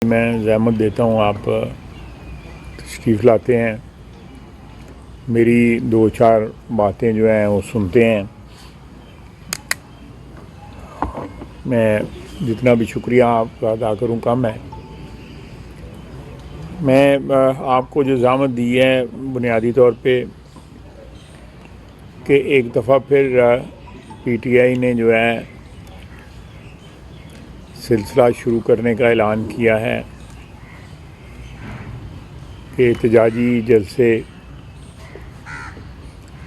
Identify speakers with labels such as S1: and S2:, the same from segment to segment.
S1: میں زحمت دیتا ہوں، آپ تشریف لاتے ہیں، میری دو چار باتیں جو ہیں وہ سنتے ہیں. میں جتنا بھی شکریہ آپ کا ادا کروں کم ہے. میں آپ کو جو زحمت دی ہے بنیادی طور پہ کہ ایک دفعہ پھر پی ٹی آئی نے جو ہے سلسلہ شروع کرنے کا اعلان کیا ہے کہ احتجاجی جلسے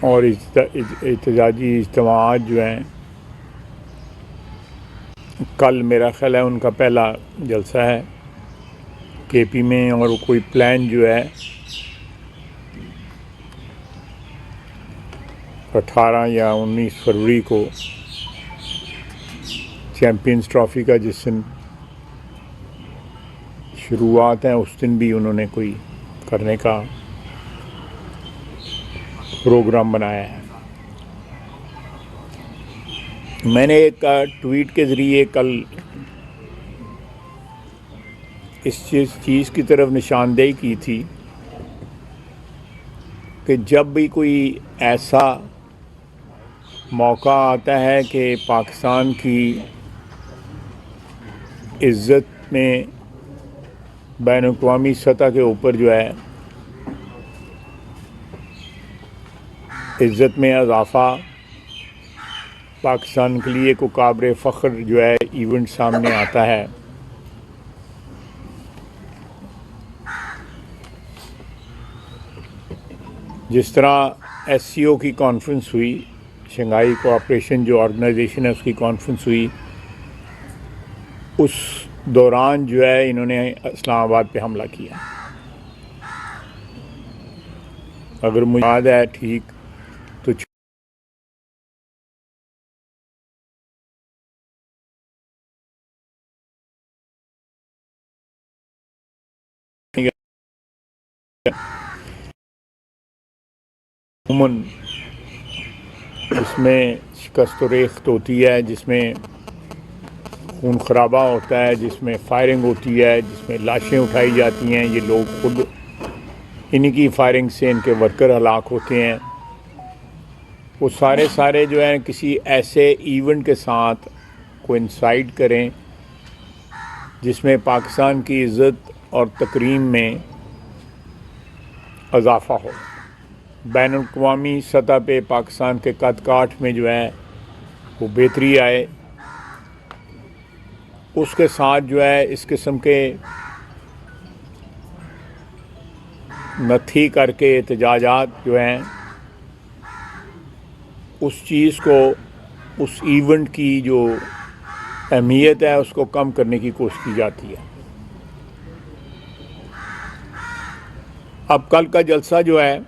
S1: اور احتجاجی اجتماعات جو ہیں کل میرا خیال ہے ان کا پہلا جلسہ ہے کے پی میں، اور کوئی پلان جو ہے 18 یا 19 فروری کو چیمپئنز ٹرافی کا جس دن شروعات ہیں اس دن بھی انہوں نے کوئی کرنے کا پروگرام بنایا ہے. میں نے ایک ٹویٹ کے ذریعے کل اس چیز کی طرف نشاندہی کی تھی کہ جب بھی کوئی ایسا موقع آتا ہے کہ پاکستان کی عزت میں بین الاقوامی سطح کے اوپر جو ہے عزت میں اضافہ، پاکستان کے لیے کو قابل فخر جو ہے ایونٹ سامنے آتا ہے، جس طرح ایس سی او کی کانفرنس ہوئی، شنگھائی کوآپریشن جو آرگنائزیشن ہے اس کی کانفرنس ہوئی، اس دوران جو ہے انہوں نے اسلام آباد پہ حملہ کیا. اگر مجھے یاد ہے ٹھیک تو عموماً جس میں شکست و ریخت ہوتی ہے، جس میں خون خرابہ ہوتا ہے، جس میں فائرنگ ہوتی ہے، جس میں لاشیں اٹھائی جاتی ہیں، یہ لوگ خود انہی کی فائرنگ سے ان کے ورکر ہلاک ہوتے ہیں، وہ سارے جو ہیں کسی ایسے ایونٹ کے ساتھ کوئنسائڈ کریں جس میں پاکستان کی عزت اور تکریم میں اضافہ ہو، بین الاقوامی سطح پہ پاکستان کے قد کاٹھ میں جو ہے وہ بہتری آئے، اس کے ساتھ جو ہے اس قسم کے نتھی کر کے احتجاجات جو ہیں اس چیز کو، اس ایونٹ کی جو اہمیت ہے اس کو کم کرنے کی کوشش کی جاتی ہے. اب کل کا جلسہ جو ہے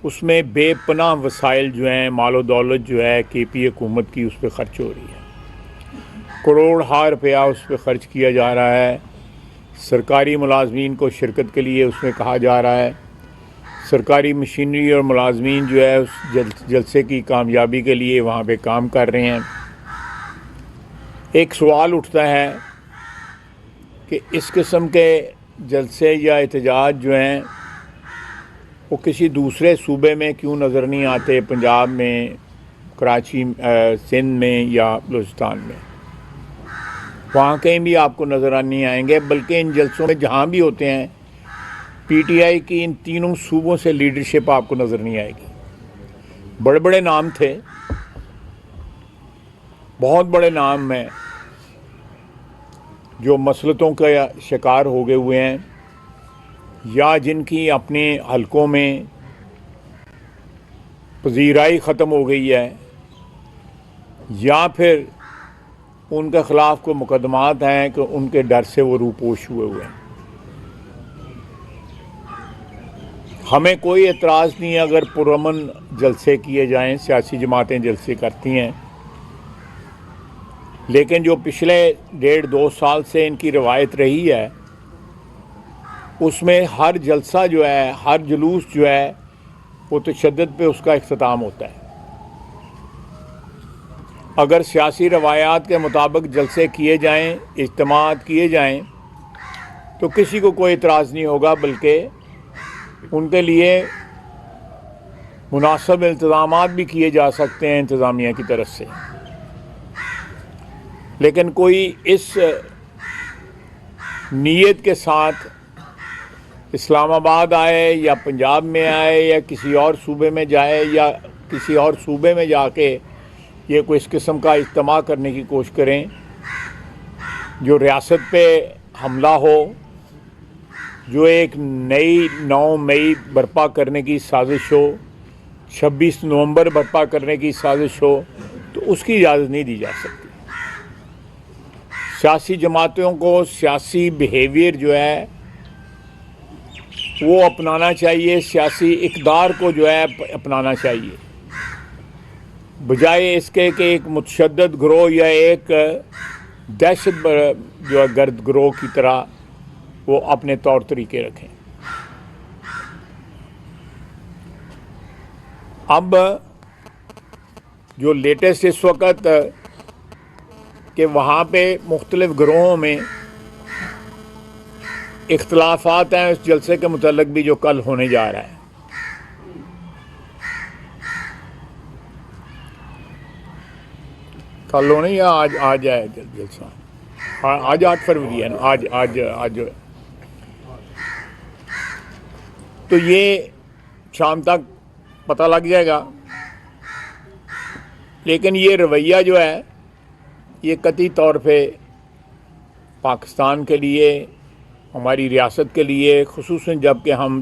S1: اس میں بے پناہ وسائل جو ہیں، مال و دولت جو ہے کے پی حکومت کی اس پہ خرچ ہو رہی ہے، کروڑ روپیہ اس پہ خرچ کیا جا رہا ہے. سرکاری ملازمین کو شرکت کے لیے اس میں کہا جا رہا ہے، سرکاری مشینری اور ملازمین جو ہے اس جلسے کی کامیابی کے لیے وہاں پہ کام کر رہے ہیں. ایک سوال اٹھتا ہے کہ اس قسم کے جلسے یا احتجاج جو ہیں وہ کسی دوسرے صوبے میں کیوں نظر نہیں آتے، پنجاب میں، کراچی، سندھ میں یا بلوچستان میں؟ وہاں کہیں بھی آپ کو نظر نہیں آئیں گے، بلکہ ان جلسوں میں جہاں بھی ہوتے ہیں پی ٹی آئی کی ان تینوں صوبوں سے لیڈرشپ آپ کو نظر نہیں آئے گی. بڑے بڑے نام تھے، بہت بڑے نام ہیں جو مسلطوں کا شکار ہو گئے ہوئے ہیں، یا جن کی اپنے حلقوں میں پذیرائی ختم ہو گئی ہے، یا پھر ان کے خلاف کوئی مقدمات ہیں کہ ان کے ڈر سے وہ روپوش ہوئے ہیں. ہمیں کوئی اعتراض نہیں ہے اگر پرامن جلسے کیے جائیں، سیاسی جماعتیں جلسے کرتی ہیں، لیکن جو پچھلے 1.5-2 سال سے ان کی روایت رہی ہے اس میں ہر جلسہ جو ہے، ہر جلوس جو ہے وہ تشدد پہ اس کا اختتام ہوتا ہے. اگر سیاسی روایات کے مطابق جلسے کیے جائیں، اجتماعات کیے جائیں تو کسی کو کوئی اعتراض نہیں ہوگا، بلکہ ان کے لیے مناسب انتظامات بھی کیے جا سکتے ہیں انتظامیہ کی طرف سے۔ لیکن کوئی اس نیت کے ساتھ اسلام آباد آئے یا پنجاب میں آئے یا کسی اور صوبے میں جائے یا کسی اور صوبے میں جا کے یہ کوئی اس قسم کا اجتماع کرنے کی کوشش کریں جو ریاست پہ حملہ ہو، جو ایک نئی 9 مئی برپا کرنے کی سازش ہو، 26 نومبر برپا کرنے کی سازش ہو، تو اس کی اجازت نہیں دی جا سکتی۔ سیاسی جماعتوں کو سیاسی بیہیویئر جو ہے وہ اپنانا چاہیے، سیاسی اقدار کو جو ہے اپنانا چاہیے، بجائے اس کے کہ ایک متشدد گروہ یا ایک دہشت جو ہے گرد گروہ کی طرح وہ اپنے طور طریقے رکھیں۔ اب جو لیٹسٹ اس وقت کہ وہاں پہ مختلف گروہوں میں اختلافات ہیں اس جلسے کے متعلق بھی جو کل ہونے جا رہا ہے۔ کل ہونے یا آج ہے جلسہ؟ آج 8 فروری ہے نا، آج تو یہ شام تک پتہ لگ جائے گا۔ لیکن یہ رویہ جو ہے یہ قطعی طور پہ پاکستان کے لیے، ہماری ریاست کے لیے، خصوصاً جب کہ ہم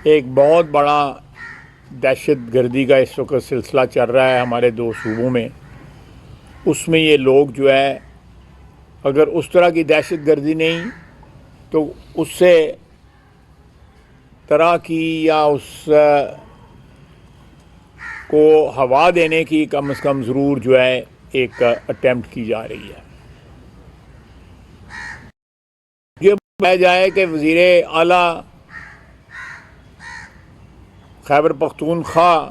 S1: ایک بہت بڑا دہشت گردی کا اس وقت سلسلہ چل رہا ہے ہمارے 2 صوبوں میں، اس میں یہ لوگ جو ہے اگر اس طرح کی دہشت گردی نہیں تو اس سے طرح کی یا اس کو ہوا دینے کی کم از کم ضرور جو ہے ایک اٹیمپٹ کی جا رہی ہے۔ یہ بتایا جائے کہ وزیر اعلیٰ خیبر پختونخوا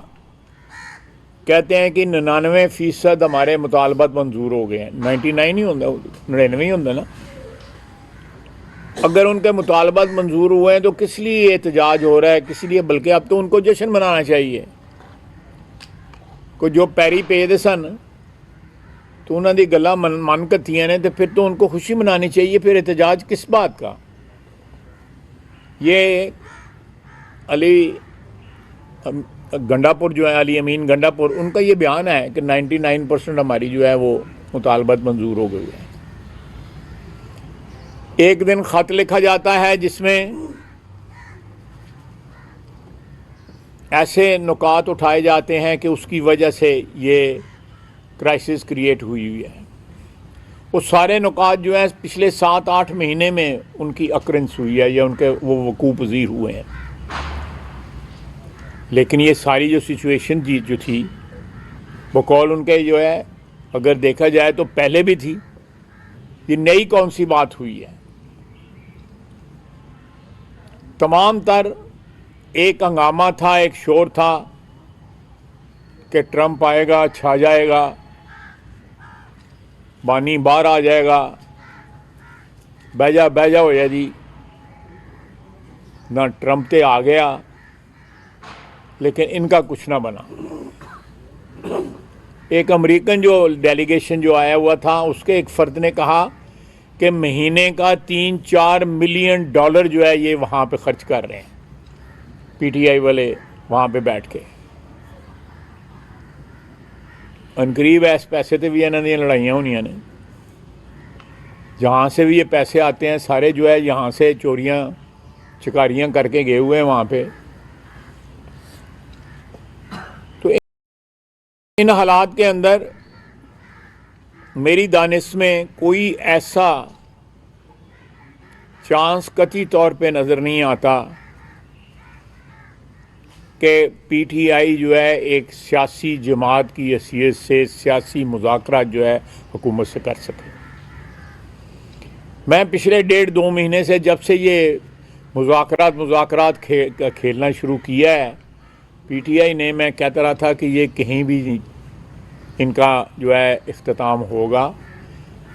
S1: کہتے ہیں کہ 99% ہمارے مطالبات منظور ہو گئے ہیں۔ 99 نہیں ہوتا، 99 ہی ہوتا نا۔ اگر ان کے مطالبات منظور ہوئے ہیں تو کس لیے احتجاج ہو رہا ہے، کس لیے؟ بلکہ اب تو ان کو جشن منانا چاہیے۔ کو جو پیری پے دے سن تو انہوں دی گلا من کتیاں نے، تو پھر تو ان کو خوشی منانی چاہیے، پھر احتجاج کس بات کا؟ یہ علی گنڈا پور جو ہے، علی امین گنڈا پور، ان کا یہ بیان ہے کہ 99% ہماری جو ہے وہ مطالبات منظور ہو گئے ہیں۔ ایک دن خط لکھا جاتا ہے جس میں ایسے نکات اٹھائے جاتے ہیں کہ اس کی وجہ سے یہ کرائسس کریٹ ہوئی ہے۔ وہ سارے نکات جو ہیں پچھلے 7-8 مہینے میں ان کی اکرنس ہوئی ہے یا ان کے وہ وقوع پذیر ہوئے ہیں۔ لیکن یہ ساری جو سچویشن جو تھی بقول ان کے جو ہے اگر دیکھا جائے تو پہلے بھی تھی، یہ نئی کون سی بات ہوئی ہے؟ تمام تر ایک ہنگامہ تھا، ایک شور تھا کہ ٹرمپ آئے گا، چھا جائے گا، بانی باہر آ جائے گا، بیجا ہو جائے جی۔ نہ ٹرمپ تے آ گیا لیکن ان کا کچھ نہ بنا۔ ایک امریکن جو ڈیلیگیشن جو آیا ہوا تھا اس کے ایک فرد نے کہا کہ مہینے کا $3-4 ملین جو ہے یہ وہاں پہ خرچ کر رہے ہیں، پی ٹی آئی والے وہاں پہ بیٹھ کے۔ انقریب اس پیسے تے بھی انہوں نے لڑائیاں ہونیاں نے، جہاں سے بھی یہ پیسے آتے ہیں سارے جو ہے یہاں سے چوریاں چکاریاں کر کے گئے ہوئے ہیں وہاں پہ۔ تو ان حالات کے اندر میری دانش میں کوئی ایسا چانس قطعی طور پہ نظر نہیں آتا کہ پی ٹی آئی جو ہے ایک سیاسی جماعت کی حیثیت سے سیاسی مذاکرات جو ہے حکومت سے کر سکے۔ میں پچھلے 1.5-2 مہینے سے جب سے یہ مذاکرات کھیلنا شروع کیا ہے پی ٹی آئی نے، میں کہتا رہا تھا کہ یہ کہیں بھی ان کا جو ہے اختتام ہوگا،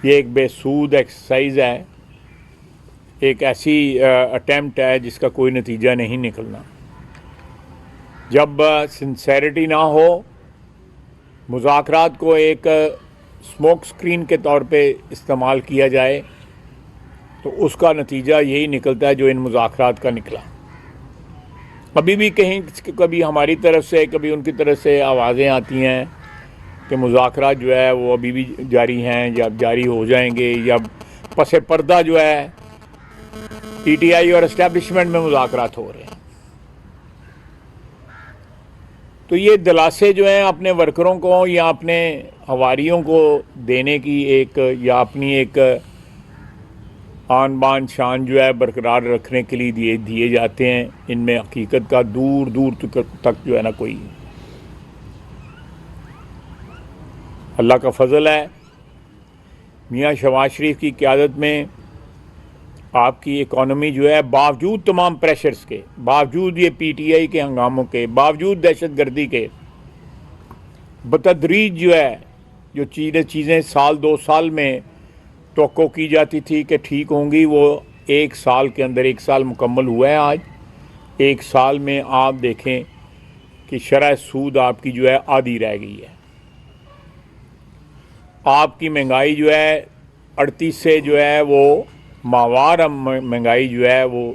S1: یہ ایک بے سود ایکسرسائز ہے، ایک ایسی اٹیمپٹ ہے جس کا کوئی نتیجہ نہیں نکلنا. جب سنسیریٹی نہ ہو، مذاکرات کو ایک اسموک اسکرین کے طور پہ استعمال کیا جائے، تو اس کا نتیجہ یہی نکلتا ہے جو ان مذاکرات کا نکلا. ابھی بھی کہیں کبھی ہماری طرف سے کبھی ان کی طرف سے آوازیں آتی ہیں کہ مذاکرات جو ہے وہ ابھی بھی جاری ہیں یا جاری ہو جائیں گے، یا پس پردہ جو ہے پی ٹی آئی اور اسٹیبلشمنٹ میں مذاکرات ہو رہے ہیں. تو یہ دلاسے جو ہیں اپنے ورکروں کو یا اپنے حواریوں کو دینے کی ایک، یا اپنی ایک آن بان شان جو ہے برقرار رکھنے کے لیے دیے جاتے ہیں، ان میں حقیقت کا دور دور تک جو ہے نا کوئی. اللہ کا فضل ہے، میاں شہباز شریف کی قیادت میں آپ کی اکانومی جو ہے باوجود تمام پریشرز کے، باوجود یہ پی ٹی آئی کے ہنگاموں کے، باوجود دہشت گردی کے، بتدریج جو ہے جو چیزیں سال 2 سال میں توقع کی جاتی تھی کہ ٹھیک ہوں گی، وہ 1 سال کے اندر، 1 سال مکمل ہوا ہے آج. 1 سال میں آپ دیکھیں کہ شرح سود آپ کی جو ہے آدھی رہ گئی ہے. آپ کی مہنگائی جو ہے 38 سے جو ہے وہ ماہوار مہنگائی جو ہے وہ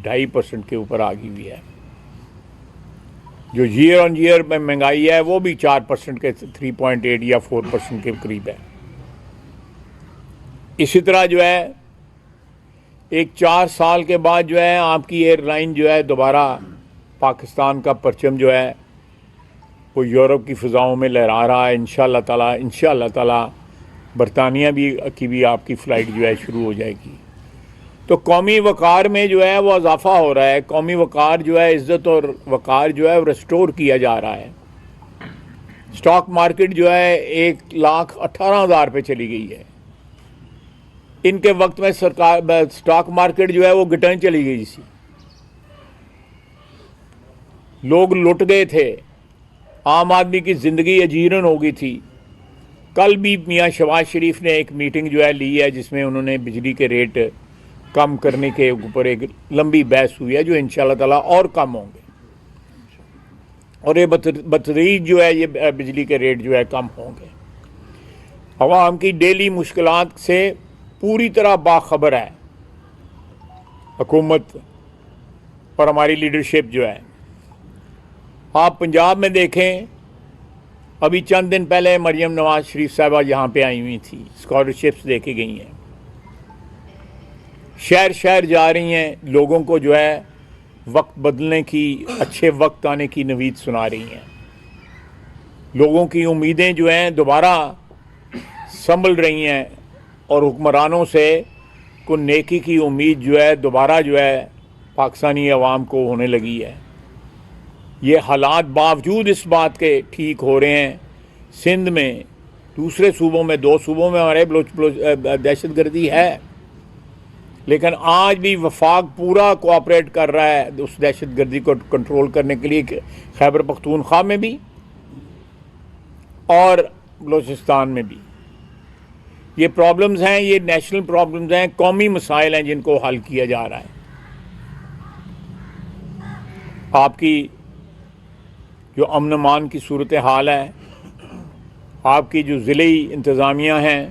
S1: 2.5% کے اوپر آ گئی ہوئی ہے. جو ایئر آن ایئر میں مہنگائی ہے وہ بھی 4% کے 3.8 یا 4% کے قریب ہے. اسی طرح جو ہے ایک 4 سال کے بعد جو ہے آپ کی ایئر لائن جو ہے دوبارہ پاکستان کا پرچم جو ہے وہ یورپ کی فضاؤں میں لہرا رہا ہے. انشاءاللہ تعالی برطانیہ کی بھی آپ کی فلائٹ جو ہے شروع ہو جائے گی. تو قومی وقار میں جو ہے وہ اضافہ ہو رہا ہے. قومی وقار جو ہے، عزت اور وقار جو ہے وہ ریسٹور کیا جا رہا ہے. سٹاک مارکیٹ جو ہے 1,18,000 پہ چلی گئی ہے. ان کے وقت میں سٹاک مارکیٹ جو ہے وہ گٹن چلی گئی سی، لوگ لٹ گئے تھے، عام آدمی کی زندگی اجیرن ہو گئی تھی. کل بھی میاں شہباز شریف نے ایک میٹنگ جو ہے لی ہے جس میں انہوں نے بجلی کے ریٹ کم کرنے کے اوپر ایک لمبی بحث ہوئی ہے جو انشاءاللہ تعالیٰ اور کم ہوں گے، اور یہ بتدریج جو ہے یہ بجلی کے ریٹ جو ہے کم ہوں گے. عوام کی ڈیلی مشکلات سے پوری طرح باخبر ہے حکومت اور ہماری لیڈرشپ جو ہے. آپ پنجاب میں دیکھیں، ابھی چند دن پہلے مریم نواز شریف صاحبہ یہاں پہ آئی ہوئی تھی، اسکالرشپس دے کے گئی ہیں، شہر شہر جا رہی ہیں، لوگوں کو جو ہے وقت بدلنے کی، اچھے وقت آنے کی نوید سنا رہی ہیں. لوگوں کی امیدیں جو ہیں دوبارہ سنبھل رہی ہیں، اور حکمرانوں سے کو نیکی کی امید جو ہے دوبارہ جو ہے پاکستانی عوام کو ہونے لگی ہے. یہ حالات باوجود اس بات کے ٹھیک ہو رہے ہیں. سندھ میں، دوسرے صوبوں میں، 2 صوبوں میں ہمارے دہشت گردی ہے، لیکن آج بھی وفاق پورا کوآپریٹ کر رہا ہے اس دہشت گردی کو کنٹرول کرنے کے لیے، خیبر پختونخوا میں بھی اور بلوچستان میں بھی. یہ پرابلمز ہیں، یہ نیشنل پرابلمز ہیں، قومی مسائل ہیں جن کو حل کیا جا رہا ہے. آپ کی جو امن امان کی صورتحال ہے، آپ کی جو ضلعی انتظامیہ ہیں،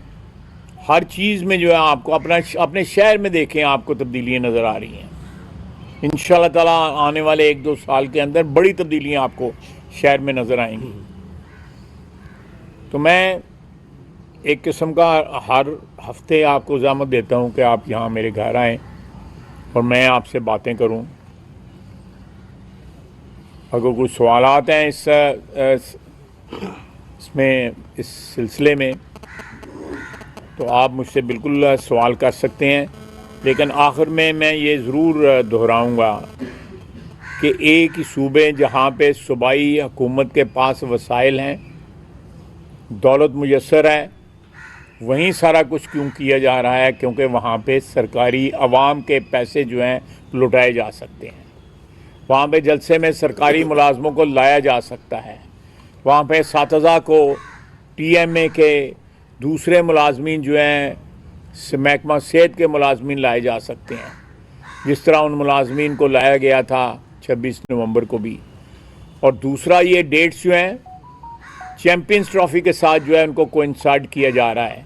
S1: ہر چیز میں جو ہے آپ کو اپنے شہر میں دیکھیں آپ کو تبدیلیاں نظر آ رہی ہیں. انشاءاللہ تعالیٰ آنے والے 1-2 سال کے اندر بڑی تبدیلیاں آپ کو شہر میں نظر آئیں گی. تو میں ایک قسم کا ہر ہفتے آپ کو زحمت دیتا ہوں کہ آپ یہاں میرے گھر آئیں اور میں آپ سے باتیں کروں. اگر کوئی سوالات ہیں اس سلسلے میں تو آپ مجھ سے بالکل سوال کر سکتے ہیں، لیکن آخر میں یہ ضرور دہراؤں گا کہ ایک ہی صوبے جہاں پہ صوبائی حکومت کے پاس وسائل ہیں، دولت میسر ہے، وہیں سارا کچھ کیوں کیا جا رہا ہے؟ کیونکہ وہاں پہ سرکاری عوام کے پیسے جو ہیں لٹائے جا سکتے ہیں. وہاں پہ جلسے میں سرکاری ملازموں کو لایا جا سکتا ہے. وہاں پہ اساتذہ کو، ٹی ایم اے کے دوسرے ملازمین جو ہیں محکمہ صحت کے ملازمین لائے جا سکتے ہیں، جس طرح ان ملازمین کو لایا گیا تھا 26 نومبر کو بھی. اور دوسرا یہ ڈیٹس جو ہیں چیمپئنز ٹرافی کے ساتھ جو ہے ان کو کوئنسائڈ کیا جا رہا ہے،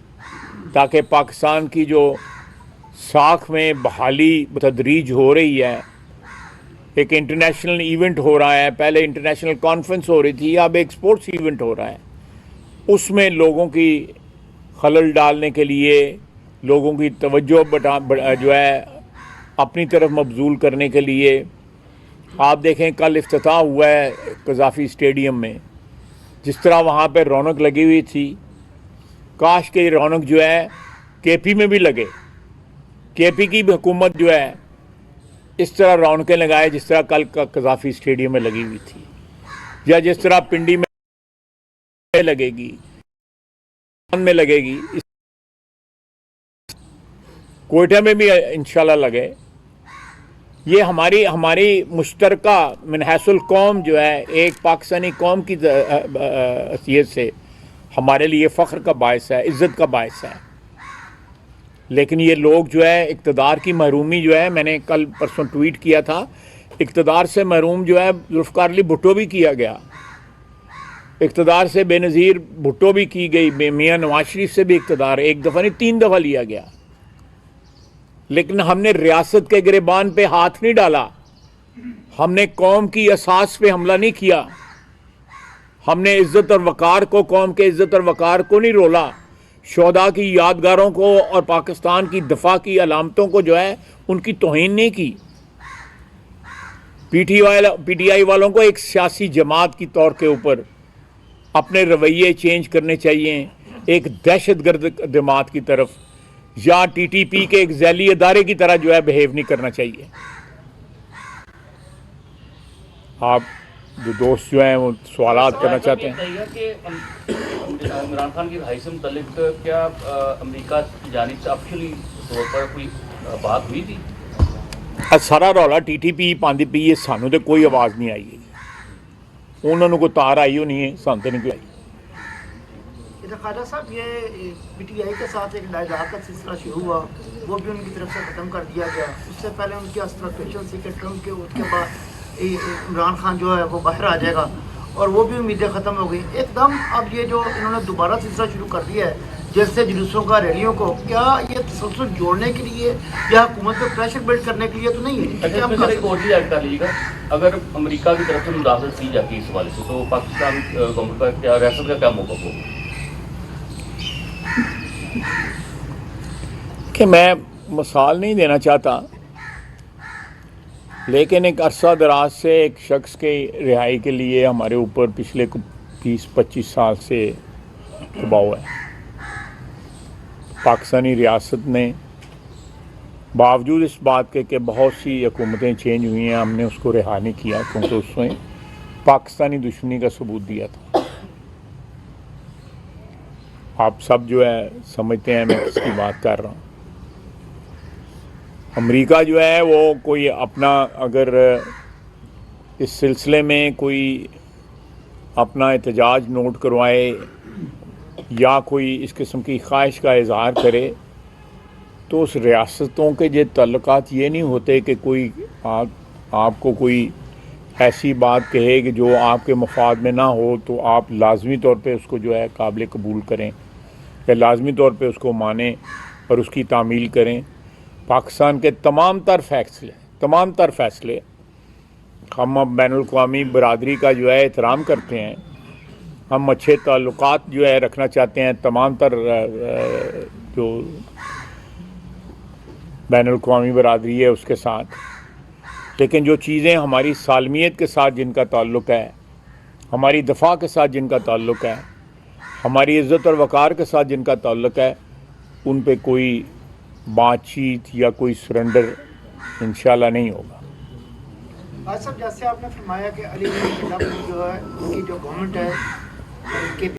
S1: تاکہ پاکستان کی جو ساکھ میں بحالی بتدریج ہو رہی ہے، ایک انٹرنیشنل ایونٹ ہو رہا ہے، پہلے انٹرنیشنل کانفرنس ہو رہی تھی، اب ایک سپورٹس ایونٹ ہو رہا ہے، اس میں لوگوں کی خلل ڈالنے کے لیے، لوگوں کی توجہ جو ہے اپنی طرف مبذول کرنے کے لیے، آپ دیکھیں کل افتتاح ہوا ہے قذافی اسٹیڈیم میں، جس طرح وہاں پہ رونق لگی ہوئی تھی، کاش کہ یہ رونق جو ہے کے پی میں بھی لگے، کے پی کی بھی حکومت جو ہے اس طرح رونقیں لگائے جس طرح کل قذافی اسٹیڈیم میں لگی ہوئی تھی، یا جس طرح پنڈی میں لگے گی، میں لگے گی، کوئٹہ میں بھی انشاءاللہ لگے. یہ ہماری مشترکہ من حیث القوم جو ہے ایک پاکستانی قوم کی حیثیت سے ہمارے لیے فخر کا باعث ہے، عزت کا باعث ہے. لیکن یہ لوگ جو ہے اقتدار کی محرومی جو ہے، میں نے کل پرسوں ٹویٹ کیا تھا، اقتدار سے محروم جو ہے ذوالفقار علی بھٹو بھی کیا گیا، اقتدار سے بے نظیر بھٹو بھی کی گئی، میاں نواز شریف سے بھی اقتدار ایک دفعہ نہیں 3 دفعہ لیا گیا. لیکن ہم نے ریاست کے گریبان پہ ہاتھ نہیں ڈالا، ہم نے قوم کی اساس پہ حملہ نہیں کیا، ہم نے عزت اور وقار کو، قوم کے عزت اور وقار کو نہیں رولا، شہداء کی یادگاروں کو اور پاکستان کی دفاع کی علامتوں کو جو ہے ان کی توہین نہیں کی. پی ٹی آئی والوں کو ایک سیاسی جماعت کی طور کے اوپر اپنے رویے چینج کرنے چاہیے، ایک دہشت گرد جماعت کی طرف یا ٹی ٹی پی کے ایک ذیلی ادارے کی طرح جو ہے بہیو نہیں کرنا چاہیے. آپ جو دوست جو ہیں وہ سوالات کرنا چاہتے ہیں.
S2: کہ عمران خان کی رہائی سے متعلق کیا امریکہ کی جانب سے آفیشلی طور پر کوئی بات ہوئی تھی؟
S1: سارا رولا ٹی ٹی پی پاندی پی یہ سانوں تے کوئی آواز نہیں آئی ہے، انہوں نے کوئی تار آئی ہو نہیں ہے، سانوں تے نہیں کوئی آئی.
S3: خواجہ صاحب یہ پی ٹی آئی کے ساتھ ایک ڈائیلاگ کا سلسلہ شروع ہوا، وہ بھی ان کی طرف سے ختم کر دیا گیا. اس سے پہلے ان کی ایکسپیکٹیشن تھی کہ ٹرمپ کے اس کے بعد عمران خان جو ہے وہ باہر آ جائے گا، اور وہ بھی امیدیں ختم ہو گئی. ایک دم اب یہ جو انہوں نے دوبارہ سلسلہ شروع کر دیا ہے جیسے جلوسوں کا، ریلیوں کو، کیا یہ تسلسل جوڑنے کے لیے یا حکومت پہ پریشر بلڈ کرنے کے لیے تو نہیں ہے؟
S2: اگر امریکہ کی طرف سے مداخلت کی جاتی ہے اس حوالے سے تو پاکستان گورنمنٹ کا کیا، ریاست کا کیا موقف ہوگا؟
S1: کہ میں مثال نہیں دینا چاہتا، لیکن ایک عرصہ دراز سے ایک شخص کے رہائی کے لیے ہمارے اوپر پچھلے 20-25 سال سے دباؤ ہے. پاکستانی ریاست نے باوجود اس بات کے کہ بہت سی حکومتیں چینج ہوئی ہیں، ہم نے اس کو رہا نہیں کیا، کیونکہ اس میں پاکستانی دشمنی کا ثبوت دیا تھا. آپ سب جو ہے سمجھتے ہیں میں کس کی بات کر رہا ہوں. امریکہ جو ہے وہ کوئی اپنا اگر اس سلسلے میں کوئی اپنا احتجاج نوٹ کروائے یا کوئی اس قسم کی خواہش کا اظہار کرے تو اس ریاستوں کے جو تعلقات یہ نہیں ہوتے کہ کوئی آپ کو کوئی ایسی بات کہے کہ جو آپ کے مفاد میں نہ ہو تو آپ لازمی طور پہ اس کو جو ہے قابل قبول کریں یا لازمی طور پہ اس کو مانیں اور اس کی تعمیل کریں. پاکستان کے تمام تر فیصلے ہم اب بین الاقوامی برادری کا جو ہے احترام کرتے ہیں، ہم اچھے تعلقات جو ہے رکھنا چاہتے ہیں تمام تر جو بین الاقوامی برادری ہے اس کے ساتھ. لیکن جو چیزیں ہماری سالمیت کے ساتھ جن کا تعلق ہے، ہماری دفاع کے ساتھ جن کا تعلق ہے، ہماری عزت اور وقار کے ساتھ جن کا تعلق ہے، ان پہ کوئی بات چیت یا کوئی سرنڈر انشاءاللہ نہیں ہوگا.
S3: صاحب جیسے آپ نے فرمایا کہ علی جو ہے ان کی جو گورنمنٹ ہے